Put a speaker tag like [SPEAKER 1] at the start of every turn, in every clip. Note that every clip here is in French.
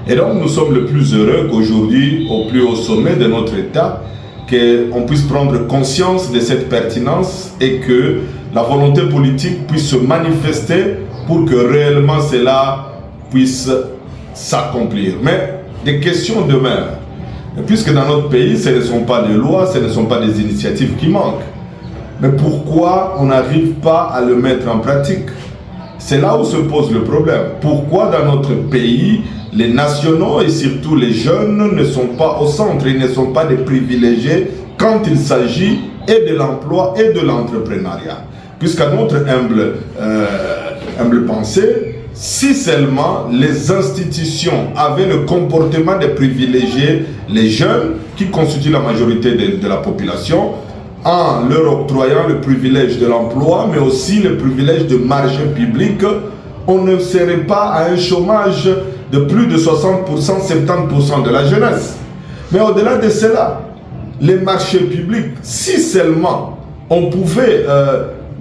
[SPEAKER 1] Et donc nous sommes le plus heureux qu'aujourd'hui, au plus haut sommet de notre État, qu'on puisse prendre conscience de cette pertinence et que la volonté politique puisse se manifester pour que réellement cela puisse s'accomplir. Mais des questions demeurent. Puisque dans notre pays, ce ne sont pas des lois, ce ne sont pas des initiatives qui manquent. Mais pourquoi on n'arrive pas à le mettre en pratique? C'est là où se pose le problème. Pourquoi dans notre pays, les nationaux et surtout les jeunes ne sont pas au centre, ils ne sont pas des privilégiés quand il s'agit et de l'emploi et de l'entrepreneuriat? Puisqu'à notre humble pensée, si seulement les institutions avaient le comportement de privilégier les jeunes, qui constituent la majorité de la population, en leur octroyant le privilège de l'emploi, mais aussi le privilège de marché public, on ne serait pas à un chômage de plus de 60%, 70% de la jeunesse. Mais au-delà de cela, les marchés publics, si seulement on pouvait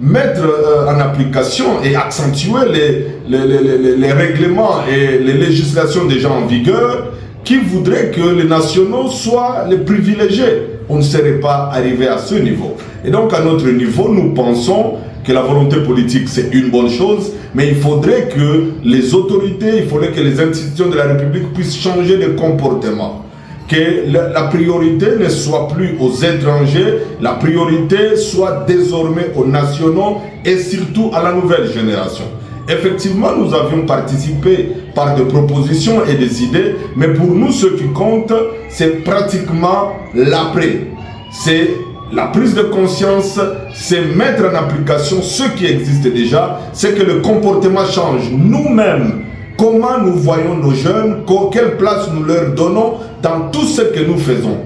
[SPEAKER 1] mettre en application et accentuer les règlements et les législations déjà en vigueur, qui voudraient que les nationaux soient les privilégiés, on ne serait pas arrivé à ce niveau. Et donc à notre niveau, nous pensons que la volonté politique c'est une bonne chose, mais il faudrait que les autorités, il faudrait que les institutions de la République puissent changer de comportement. Que la priorité ne soit plus aux étrangers, la priorité soit désormais aux nationaux et surtout à la nouvelle génération. Effectivement, nous avions participé par des propositions et des idées, mais pour nous, ce qui compte, c'est pratiquement l'après. C'est la prise de conscience, c'est mettre en application ce qui existe déjà, c'est que le comportement change. Nous-mêmes, comment nous voyons nos jeunes, quelle place nous leur donnons dans tout ce que nous faisons.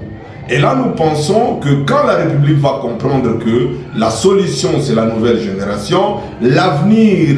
[SPEAKER 1] Et là, nous pensons que quand la République va comprendre que la solution, c'est la nouvelle génération, l'avenir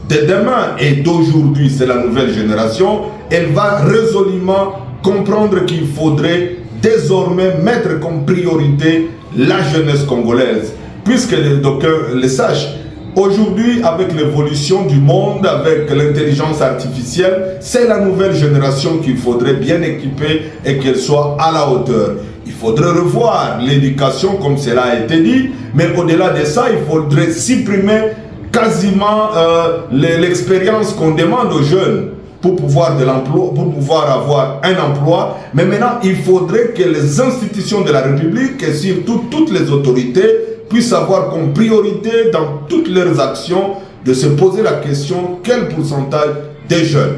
[SPEAKER 1] de demain et d'aujourd'hui, c'est la nouvelle génération, elle va résolument comprendre qu'il faudrait désormais mettre comme priorité la jeunesse congolaise. Puisque les d'aucuns le sachent, aujourd'hui, avec l'évolution du monde, avec l'intelligence artificielle, c'est la nouvelle génération qu'il faudrait bien équiper et qu'elle soit à la hauteur. Il faudrait revoir l'éducation comme cela a été dit, mais au-delà de ça, il faudrait supprimer quasiment l'expérience qu'on demande aux jeunes pour pouvoir avoir un emploi. Mais maintenant, il faudrait que les institutions de la République et surtout toutes les autorités puissent avoir comme priorité dans toutes leurs actions de se poser la question quel pourcentage des jeunes.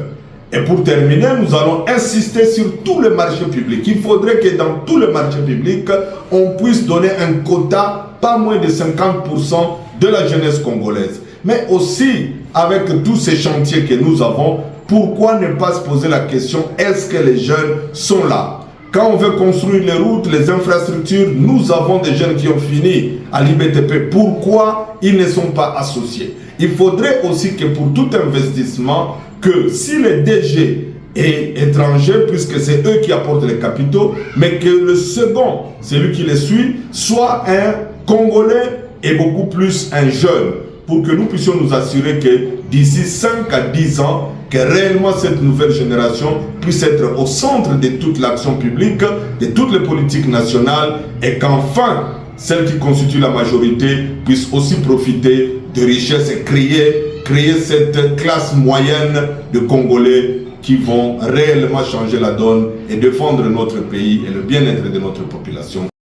[SPEAKER 1] Et pour terminer, nous allons insister sur tout le marché public. Il faudrait que dans tout le marché public, on puisse donner un quota pas moins de 50% de la jeunesse congolaise. Mais aussi, avec tous ces chantiers que nous avons, pourquoi ne pas se poser la question, est-ce que les jeunes sont là? Quand on veut construire les routes, les infrastructures, nous avons des jeunes qui ont fini à l'IBTP. Pourquoi ils ne sont pas associés? Il faudrait aussi que pour tout investissement, que si le DG est étranger, puisque c'est eux qui apportent les capitaux, mais que le second, celui qui les suit, soit un Congolais et beaucoup plus un jeune, pour que nous puissions nous assurer que d'ici 5 à 10 ans, que réellement cette nouvelle génération puisse être au centre de toute l'action publique, de toutes les politiques nationales, et qu'enfin, celle qui constitue la majorité puisse aussi profiter de richesses et créer cette classe moyenne de Congolais qui vont réellement changer la donne et défendre notre pays et le bien-être de notre population.